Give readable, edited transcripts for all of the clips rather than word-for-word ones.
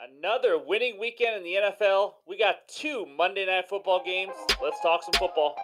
Another winning weekend in the NFL. We got two Monday Night Football games. Let's talk some football.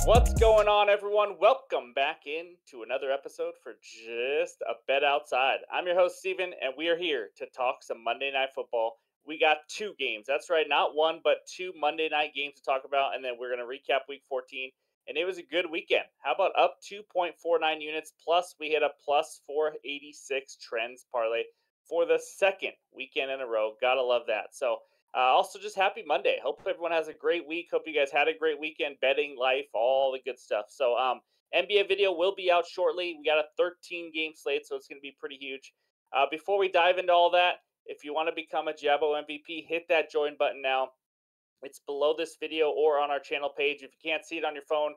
What's going on, everyone? Welcome back into another episode for Just a Bet Outside. I'm your host, Steven, and we are here to talk some Monday Night Football. We got two games. That's right, not one, but two Monday night games to talk about, and then we're going to recap Week 14. And it was a good weekend. How about up 2.49 units? Plus, we hit a plus 486 trends parlay for the second weekend in a row. Gotta love that. So, also, just happy Monday. Hope everyone has a great week. Hope you guys had a great weekend, betting, life, all the good stuff. So, NBA video will be out shortly. We got a 13 game slate, so it's going to be pretty huge. Before we dive into all that, if you want to become a Jabo MVP, hit that join button now. It's below this video or on our channel page. If you can't see it on your phone,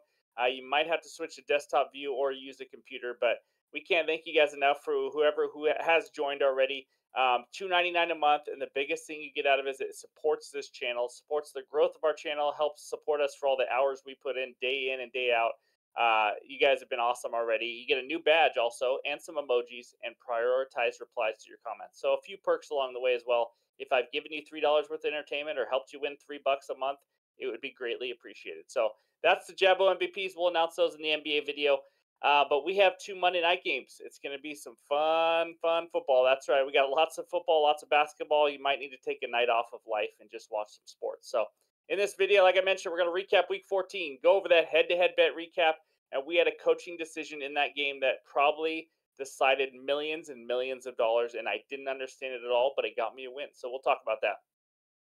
you might have to switch to desktop view or use a computer. But we can't thank you guys enough for whoever who has joined already. $2.99 a month, and the biggest thing you get out of it is it supports this channel, supports the growth of our channel, helps support us for all the hours we put in and day out. You guys have been awesome already. You get a new badge also, and some emojis, and prioritized replies to your comments. So a few perks along the way as well. If I've given you $3 worth of entertainment or helped you win $3 a month, it would be greatly appreciated. So that's the Jabo MVPs. We'll announce those in the NBA video. But we have two Monday night games. It's going to be some fun football. That's right. We got lots of football, lots of basketball. You might need to take a night off of life and just watch some sports. So in this video, like I mentioned, we're going to recap Week 14, go over that head-to-head bet recap, and we had a coaching decision in that game that probably decided millions and millions of dollars, and I didn't understand it at all, but it got me a win. So we'll talk about that.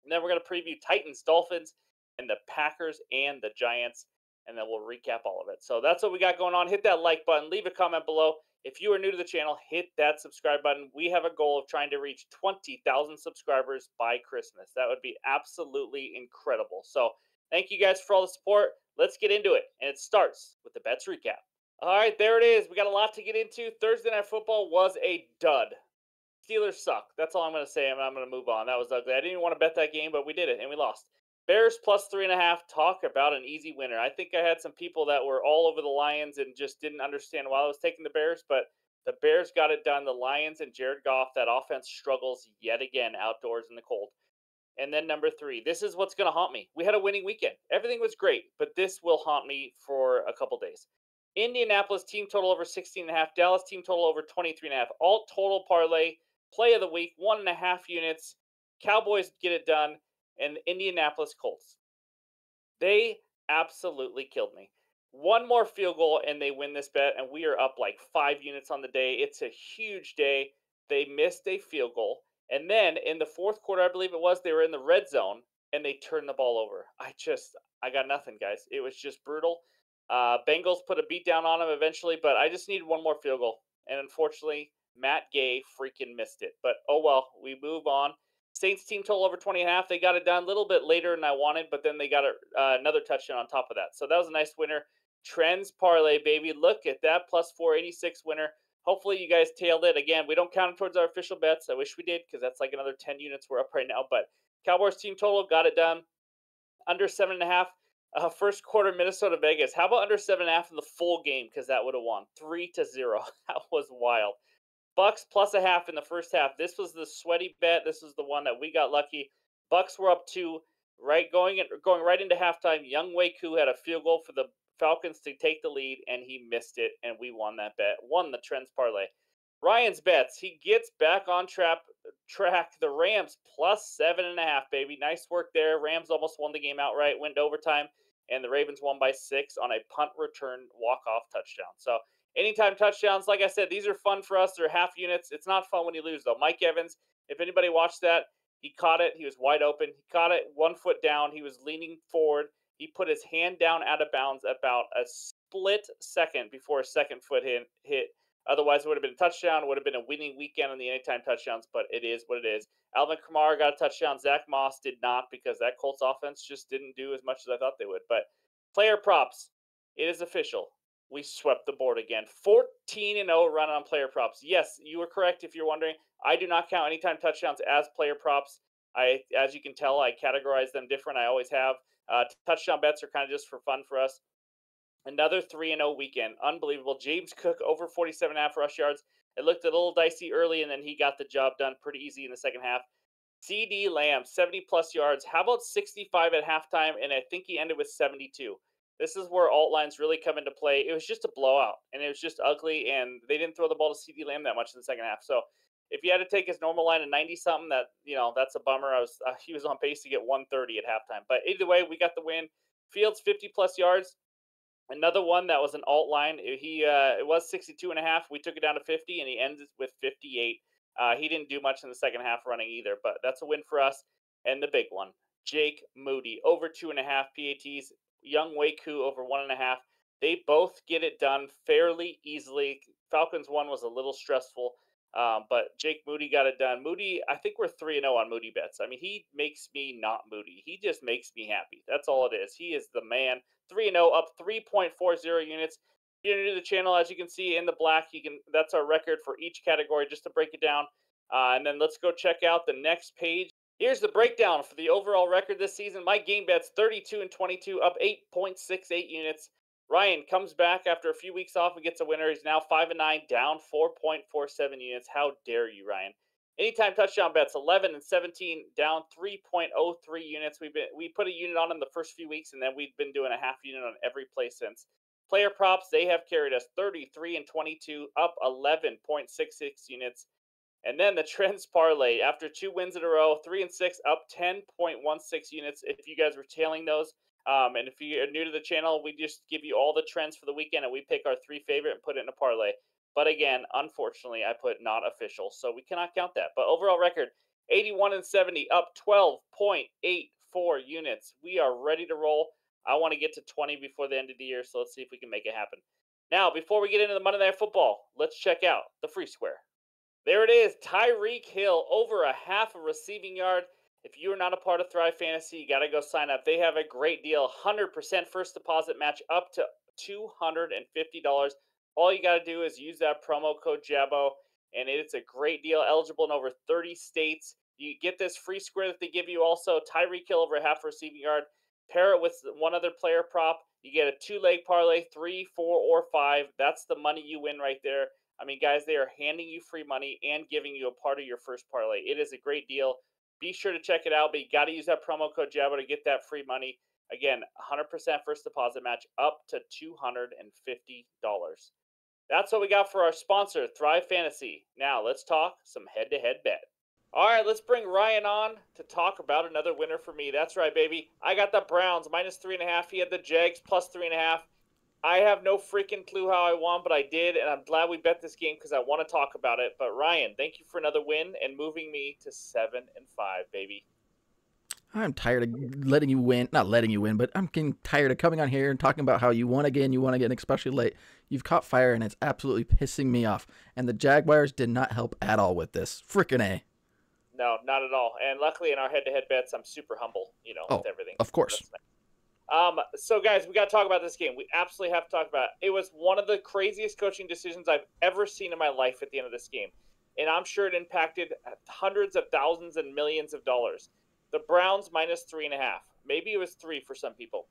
And then we're going to preview Titans, Dolphins, and the Packers and the Giants, and then we'll recap all of it. So that's what we got going on. Hit that like button. Leave a comment below. If you are new to the channel, hit that subscribe button. We have a goal of trying to reach 20,000 subscribers by Christmas. That would be absolutely incredible. So thank you guys for all the support. Let's get into it. And it starts with the bets recap. All right, there it is. We got a lot to get into. Thursday Night Football was a dud. Steelers suck. That's all I'm going to say, and I'm going to move on. That was ugly. I didn't even want to bet that game, but we did it, and we lost. Bears plus 3.5. Talk about an easy winner. I think I had some people that were all over the Lions and just didn't understand why I was taking the Bears, but the Bears got it done. The Lions and Jared Goff, that offense struggles yet again outdoors in the cold. And then number 3, this is what's going to haunt me. We had a winning weekend. Everything was great, but this will haunt me for a couple days. Indianapolis team total over 16.5. Dallas team total over 23.5. Alt total parlay, play of the week, 1.5 units. Cowboys get it done, and Indianapolis Colts. They absolutely killed me. One more field goal, and they win this bet, and we are up like 5 units on the day. It's a huge day. They missed a field goal. And then in the fourth quarter, I believe it was, they were in the red zone, and they turned the ball over. I got nothing, guys. It was just brutal. Bengals put a beat down on them eventually, but I just need one more field goal. And unfortunately, Matt Gay freaking missed it. But oh well, we move on. Saints team total over 20.5. They got it done a little bit later than I wanted, but then they got another touchdown on top of that. So that was a nice winner. Trends parlay, baby. Look at that plus 486 winner. Hopefully you guys tailed it. Again, we don't count it towards our official bets. I wish we did because that's like another 10 units we're up right now. But Cowboys team total got it done. Under 7.5. First quarter Minnesota Vegas. How about under 7.5 in the full game? Because that would have won 3-0. That was wild. Bucks plus a half in the first half. This was the sweaty bet. This is the one that we got lucky. Bucks were up 2, right, going right into halftime. Young Wei-Koo had a field goal for the Falcons to take the lead, and he missed it, and we won that bet. Won the trends parlay. Ryan's bets. He gets back on track. The Rams plus 7.5, baby. Nice work there. Rams almost won the game outright. Went to overtime, and the Ravens won by 6 on a punt return walk-off touchdown. So anytime touchdowns, like I said, these are fun for us. They're half units. It's not fun when you lose, though. Mike Evans, if anybody watched that, he caught it. He was wide open. He caught it 1 foot down. He was leaning forward. He put his hand down out of bounds about a split second before his second foot hit. Otherwise, it would have been a touchdown. It would have been a winning weekend on the anytime touchdowns, but it is what it is. Alvin Kamara got a touchdown. Zach Moss did not because that Colts offense just didn't do as much as I thought they would. But player props, it is official. We swept the board again. 14-0 run on player props. Yes, you were correct if you're wondering. I do not count anytime touchdowns as player props. As you can tell, I categorize them different. I always have. Touchdown bets are kind of just for fun for us. Another 3-0 weekend. Unbelievable. James Cook over 47.5 rush yards. It looked a little dicey early, and then he got the job done pretty easy in the second half. CD Lamb, 70-plus yards. How about 65 at halftime? And I think he ended with 72. This is where alt lines really come into play. It was just a blowout, and it was just ugly, and they didn't throw the ball to CD Lamb that much in the second half. So if you had to take his normal line of 90-something, that's a bummer. He was on pace to get 130 at halftime. But either way, we got the win. Fields, 50-plus yards. Another one that was an alt line. It was 62 and a half. We took it down to 50, and he ended with 58. He didn't do much in the second half running either, but that's a win for us. And the big one, Jake Moody, over 2.5 PATs. Young Waku, over 1.5. They both get it done fairly easily. Falcons one was a little stressful, but Jake Moody got it done. Moody, I think we're 3-0 on Moody bets. I mean, he makes me not moody. He just makes me happy. That's all it is. He is the man. 3-0, up 3.40 units. If you're new to the channel, as you can see in the black, that's our record for each category, just to break it down. And then let's go check out the next page. Here's the breakdown for the overall record this season. My game bets 32 and 22, up 8.68 units. Ryan comes back after a few weeks off and gets a winner. He's now 5-9, down 4.47 units. How dare you, Ryan? Anytime touchdown bets 11 and 17, down 3.03 units. We put a unit on in the first few weeks, and then we've been doing a half unit on every play since. Player props, they have carried us 33 and 22, up 11.66 units. And then the trends parlay, after 2 wins in a row, 3 and 6, up 10.16 units. If you guys were tailing those, and if you're new to the channel, we just give you all the trends for the weekend, and we pick our 3 favorite and put it in a parlay. But again, unfortunately, I put not official, so we cannot count that. But overall record, 81 and 70, up 12.84 units. We are ready to roll. I want to get to 20 before the end of the year, so let's see if we can make it happen. Now, before we get into the Monday Night Football, let's check out the free square. There it is, Tyreek Hill, over a half a receiving yard. If you are not a part of Thrive Fantasy, you got to go sign up. They have a great deal, 100% first deposit match up to $250. All you got to do is use that promo code JABO, and it's a great deal, eligible in over 30 states. You get this free square that they give you also, Tyreek Hill over a half receiving yard. Pair it with one other player prop. You get a 2-leg parlay, 3, 4, or 5. That's the money you win right there. I mean, guys, they are handing you free money and giving you a part of your first parlay. It is a great deal. Be sure to check it out, but you got to use that promo code JABO to get that free money. Again, 100% first deposit match up to $250. That's what we got for our sponsor, Thrive Fantasy. Now, let's talk some head-to-head bet. All right, let's bring Ryan on to talk about another winner for me. That's right, baby. I got the Browns, minus 3.5. He had the Jags, plus 3.5. I have no freaking clue how I won, but I did, and I'm glad we bet this game because I want to talk about it. But Ryan, thank you for another win and moving me to 7-5, baby. I'm tired of letting you win. Not letting you win, but I'm getting tired of coming on here and talking about how you won again, especially late. You've caught fire, and it's absolutely pissing me off. And the Jaguars did not help at all with this. Frickin' A. No, not at all. And luckily in our head-to-head bets, I'm super humble, with everything. Of course. So, guys, we got to talk about this game. We absolutely have to talk about it. It was one of the craziest coaching decisions I've ever seen in my life at the end of this game. And I'm sure it impacted hundreds of thousands and millions of dollars. The Browns, minus 3.5. Maybe it was 3 for some people.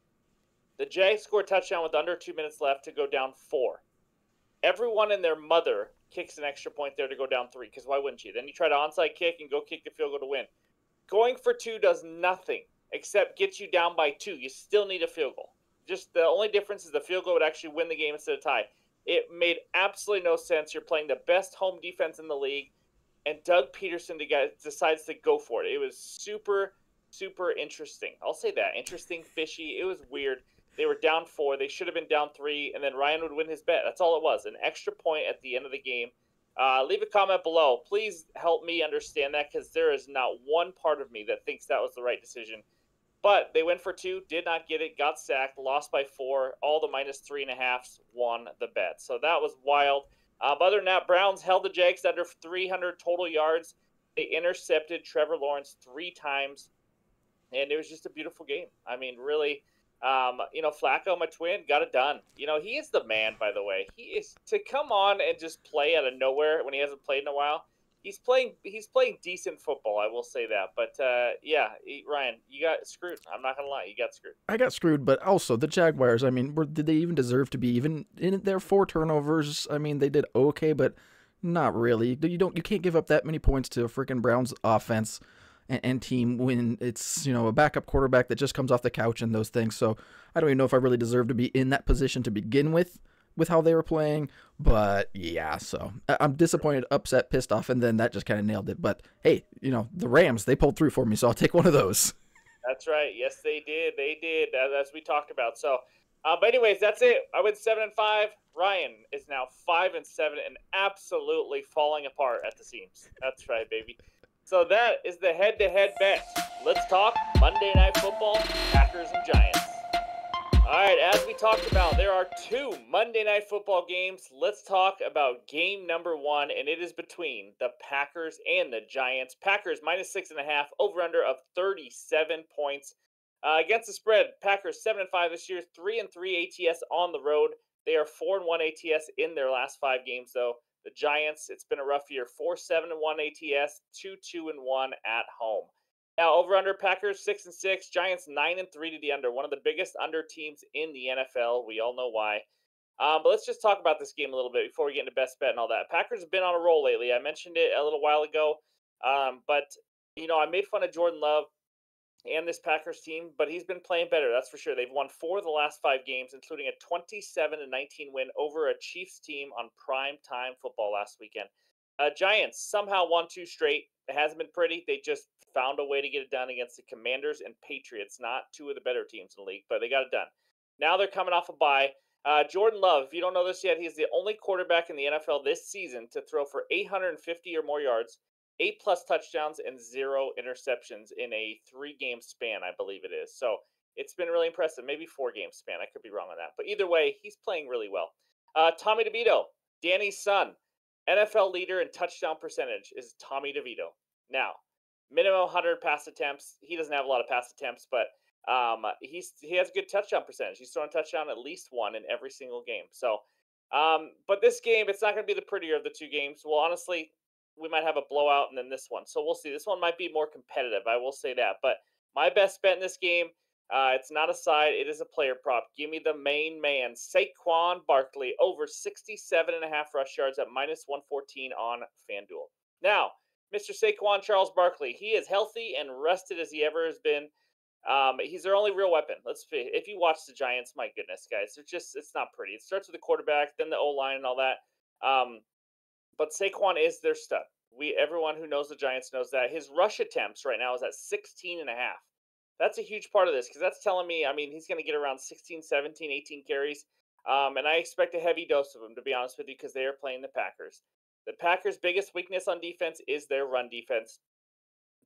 The Jags scored a touchdown with under 2 minutes left to go down 4. Everyone and their mother kicks an extra point there to go down 3, because why wouldn't you? Then you try to onside kick and go kick the field goal to win. Going for 2 does nothing except get you down by 2. You still need a field goal. Just the only difference is the field goal would actually win the game instead of tie. It made absolutely no sense. You're playing the best home defense in the league, and Doug Peterson decides to go for it. It was super, super interesting. I'll say that. Interesting, fishy. It was weird. They were down 4. They should have been down 3, and then Ryan would win his bet. That's all it was, an extra point at the end of the game. Leave a comment below. Please help me understand that, because there is not one part of me that thinks that was the right decision. But they went for 2, did not get it, got sacked, lost by 4. All the minus 3.5s won the bet. So that was wild. But other than that, Browns held the Jags under 300 total yards. They intercepted Trevor Lawrence 3 times. And it was just a beautiful game. I mean, really, Flacco, my twin, got it done. He is the man, by the way. He is to come on and just play out of nowhere when he hasn't played in a while. He's playing decent football, I will say that. But, Ryan, you got screwed. I'm not going to lie. You got screwed. I got screwed, but also the Jaguars, I mean, did they even deserve to be even in their 4 turnovers? I mean, they did okay, but Not really. You can't give up that many points to a freaking Browns offense and team when it's, a backup quarterback that just comes off the couch and those things. So I don't even know if I really deserve to be in that position to begin with how they were playing. But yeah, so I'm disappointed, upset, pissed off, and then that just kind of nailed it. But hey, the Rams, they pulled through for me, so I'll take one of those. That's right. Yes, they did. They did, as we talked about. So, but anyways, that's it. I went 7-5. Ryan is now 5-7 and absolutely falling apart at the seams. That's right, baby. So that is the head-to-head bet. Let's talk Monday Night Football, Packers and Giants. All right, as we talked about, there are 2 Monday Night Football games. Let's talk about game number 1, and it is between the Packers and the Giants. Packers -6.5, over/under of 37 points. Against the spread, Packers 7-5 this year, 3-3 ATS on the road. They are 4-1 ATS in their last 5 games, though. The Giants, it's been a rough year, 4-7-1 ATS, 2-2-1 at home. Now, over/under Packers 6-6, Giants 9-3 to the under. One of the biggest under teams in the NFL. We all know why. But let's just talk about this game a little bit before we get into best bet and all that. Packers have been on a roll lately. I mentioned it a little while ago. But I made fun of Jordan Love and this Packers team, but he's been playing better. That's for sure. They've won 4 of the last 5 games, including a 27-19 win over a Chiefs team on prime time football last weekend. Giants somehow won 2 straight. It hasn't been pretty. They just found a way to get it done against the Commanders and Patriots, not 2 of the better teams in the league, but they got it done. Now they're coming off a bye. Jordan Love, if you don't know this yet, he's the only quarterback in the NFL this season to throw for 850 or more yards, 8+ touchdowns, and 0 interceptions in a 3-game span, I believe it is. So it's been really impressive. Maybe 4-game span. I could be wrong on that. But either way, he's playing really well. Tommy DeVito, Danny's son, NFL leader in touchdown percentage is Tommy DeVito. Now, minimum 100 pass attempts. He doesn't have a lot of pass attempts, but he has a good touchdown percentage. He's throwing a touchdown at least 1 in every single game. So, but this game, it's not going to be the prettier of the 2 games. Well, honestly, we might have a blowout and then this one. So we'll see. This one might be more competitive. I will say that. But my best bet in this game, it's not a side. It is a player prop. Give me the main man, Saquon Barkley, over 67.5 rush yards at -114 on FanDuel. Now, Mr. Saquon Charles Barkley, he is healthy and rested as he ever has been. He's their only real weapon. If you watch the Giants, my goodness, guys, it's not pretty. It starts with the quarterback, then the O-line and all that. But Saquon is their stud. Everyone who knows the Giants knows that. His rush attempts right now is at 16.5. That's a huge part of this because that's telling me, he's going to get around 16, 17, 18 carries. And I expect a heavy dose of them, to be honest with you, because they are playing the Packers. The Packers' biggest weakness on defense is their run defense.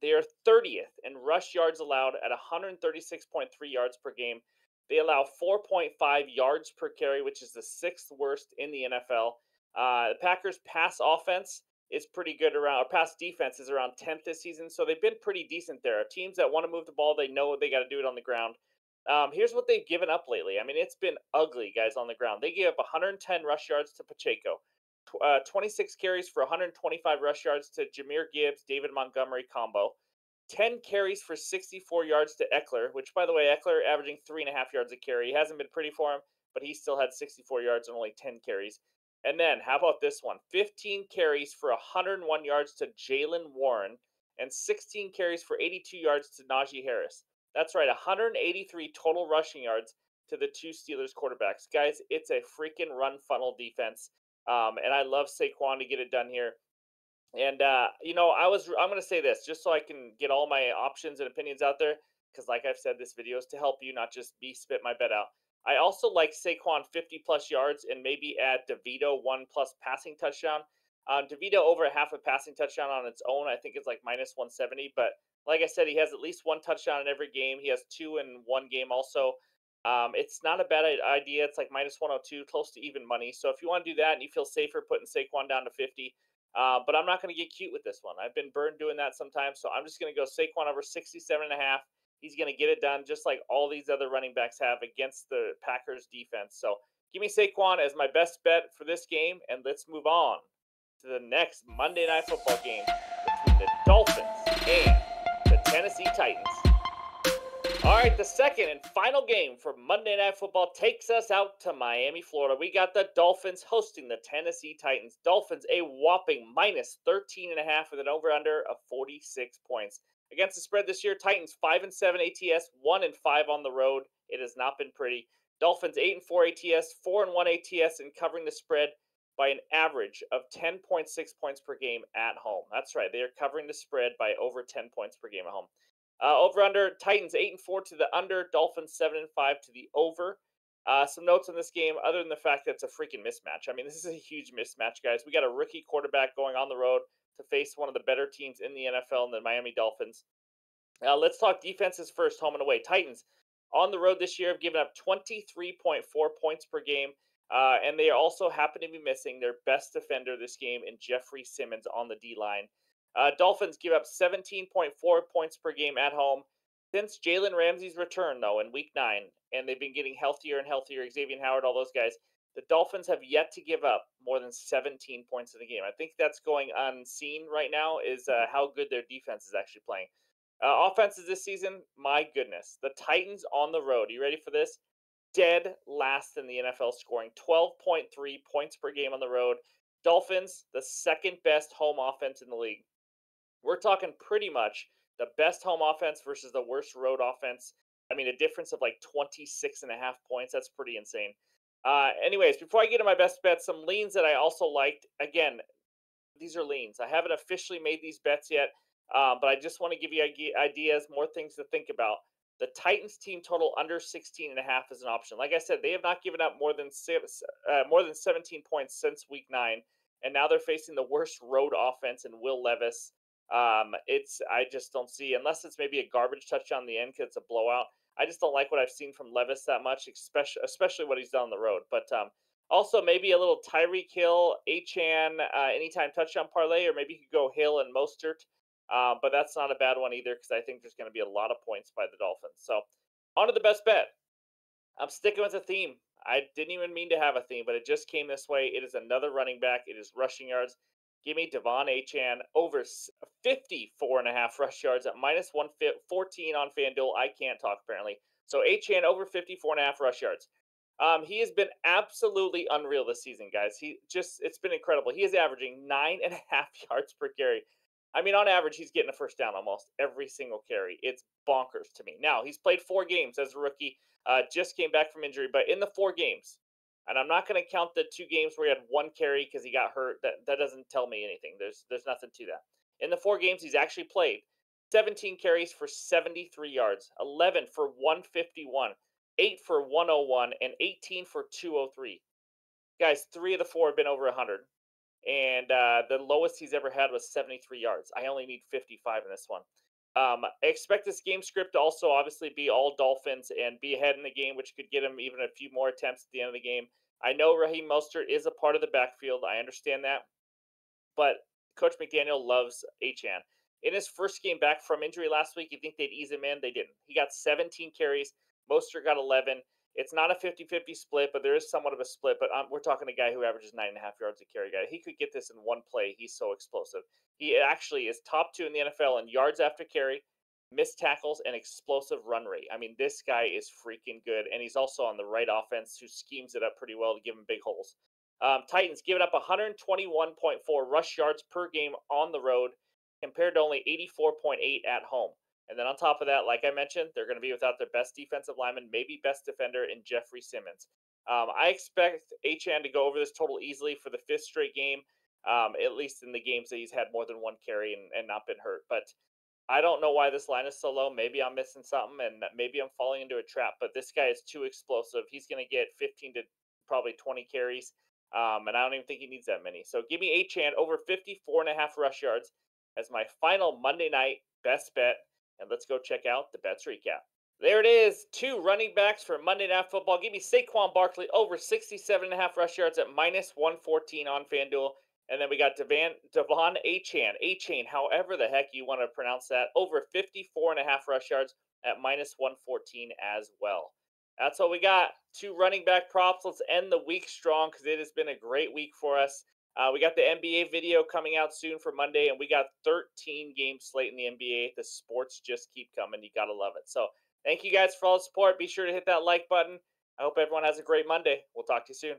They are 30th in rush yards allowed at 136.3 yards per game. They allow 4.5 yards per carry, which is the 6th worst in the NFL. The Packers' pass offense is pretty good or pass defense is around 10th this season, so they've been pretty decent there. Teams that want to move the ball, they know they got to do it on the ground. Here's what they've given up lately. It's been ugly, guys, on the ground. They gave up 110 rush yards to Pacheco, 26 carries for 125 rush yards to Jahmyr Gibbs, David Montgomery combo, 10 carries for 64 yards to Eckler, which, by the way, Eckler averaging 3.5 yards a carry. He hasn't been pretty for him, but he still had 64 yards and only 10 carries. And then, how about this one? 15 carries for 101 yards to Jaylen Warren and 16 carries for 82 yards to Najee Harris. That's right, 183 total rushing yards to the 2 Steelers quarterbacks. Guys, it's a freaking run funnel defense, and I love Saquon to get it done here. And, I'm going to say this just so I can get all my options and opinions out there because, like I've said, this video is to help you, not just me spit my bet out. I also like Saquon 50+ yards and maybe add DeVito 1+ passing touchdown. DeVito over a half a passing touchdown on its own, I think it's like -170. But like I said, he has at least 1 touchdown in every game. He has 2 in 1 game also. It's not a bad idea. It's like -102, close to even money. So if you want to do that and you feel safer putting Saquon down to 50, but I'm not going to get cute with this one. I've been burned doing that sometimes. So I'm just going to go Saquon over 67.5. He's going to get it done just like all these other running backs have against the Packers defense. So give me Saquon as my best bet for this game. And let's move on to the next Monday Night Football game between the Dolphins and the Tennessee Titans. All right, the second and final game for Monday Night Football takes us out to Miami, Florida. We got the Dolphins hosting the Tennessee Titans. Dolphins a whopping minus 13.5 with an over-under of 46 points. Against the spread this year, Titans 5-7 ATS, 1-5 on the road. It has not been pretty. Dolphins 8-4 ATS, 4-1 ATS, and covering the spread by an average of 10.6 points per game at home. That's right, they are covering the spread by over 10 points per game at home. Over under Titans 8-4 to the under, Dolphins 7-5 to the over. Some notes on this game, other than the fact that it's a freaking mismatch. I mean, this is a huge mismatch, guys. We got a rookie quarterback going on the road to face one of the better teams in the NFL, in the Miami Dolphins. Let's talk defenses first, home and away. Titans on the road this year have given up 23.4 points per game, and they also happen to be missing their best defender this game in Jeffrey Simmons on the D line. Dolphins give up 17.4 points per game at home. Since Jalen Ramsey's return, though, in week 9, and they've been getting healthier and healthier, Xavier Howard, all those guys, the Dolphins have yet to give up more than 17 points in the game. I think that's going unseen right now, is how good their defense is actually playing. Offenses this season, my goodness. The Titans on the road, you ready for this? Dead last in the NFL, scoring 12.3 points per game on the road. Dolphins, the second best home offense in the league. We're talking pretty much the best home offense versus the worst road offense. I mean, a difference of like 26.5 points. That's pretty insane. Anyways, before I get to my best bets, some leans that I also liked. Again, these are leans. I haven't officially made these bets yet, but I just want to give you ideas, more things to think about. The Titans team total under 16.5 is an option. Like I said, they have not given up more than 17 points since week 9, and now they're facing the worst road offense in Will Levis. I just don't see, unless it's maybe a garbage touchdown in the end because it's a blowout. I just don't like what I've seen from Levis that much, especially what he's done on the road. But also maybe a little Tyreek Hill, Achane, anytime touchdown parlay, or maybe you could go Hill and Mostert. But that's not a bad one either because I think there's going to be a lot of points by the Dolphins. So on to the best bet. I'm sticking with a theme. I didn't even mean to have a theme, but it just came this way. It is another running back. It is rushing yards. Give me Devon Achane over 54.5 rush yards at minus 114 on FanDuel. I can't talk apparently. So Achane over 54.5 rush yards. He has been absolutely unreal this season, guys. It's been incredible. He is averaging 9.5 yards per carry. I mean, on average, he's getting a first down almost every single carry. It's bonkers to me. Now, he's played 4 games as a rookie, just came back from injury, but in the 4 games, and I'm not going to count the 2 games where he had 1 carry because he got hurt. That doesn't tell me anything. There's nothing to that. In the 4 games he's actually played, 17 carries for 73 yards, 11 for 151, 8 for 101, and 18 for 203. Guys, 3 of the 4 have been over 100. And the lowest he's ever had was 73 yards. I only need 55 in this one. I expect this game script to also obviously be all Dolphins and be ahead in the game, which could get him even a few more attempts at the end of the game. I know Raheem Mostert is a part of the backfield. I understand that. But Coach McDaniel loves Achane. In his first game back from injury last week, you think they'd ease him in? They didn't. He got 17 carries. Mostert got 11. It's not a 50-50 split, but there is somewhat of a split. But we're talking a guy who averages 9.5 yards a carry. Guy, he could get this in one play. He's so explosive. He actually is top 2 in the NFL in yards after carry, missed tackles, and explosive run rate. I mean, this guy is freaking good, and he's also on the right offense who schemes it up pretty well to give him big holes. Titans giving up 121.4 rush yards per game on the road compared to only 84.8 at home. And then on top of that, like I mentioned, they're going to be without their best defensive lineman, maybe best defender in Jeffrey Simmons. I expect Achane to go over this total easily for the 5th straight game, at least in the games that he's had more than 1 carry and not been hurt. But I don't know why this line is so low. Maybe I'm missing something, and maybe I'm falling into a trap. But this guy is too explosive. He's going to get 15 to probably 20 carries, and I don't even think he needs that many. So give me Achane over 54.5 rush yards as my final Monday night best bet. And let's go check out the bets recap. There it is. 2 running backs for Monday Night Football. Give me Saquon Barkley over 67.5 rush yards at minus 114 on FanDuel. And then we got Devon Achane, however the heck you want to pronounce that, over 54.5 rush yards at minus 114 as well. That's what we got. 2 running back props. Let's end the week strong because it has been a great week for us. We got the NBA video coming out soon for Monday, and we got 13 game slate in the NBA. The sports just keep coming. You got to love it. So Thank you guys for all the support. Be sure to hit that like button. I hope everyone has a great Monday. We'll talk to you soon.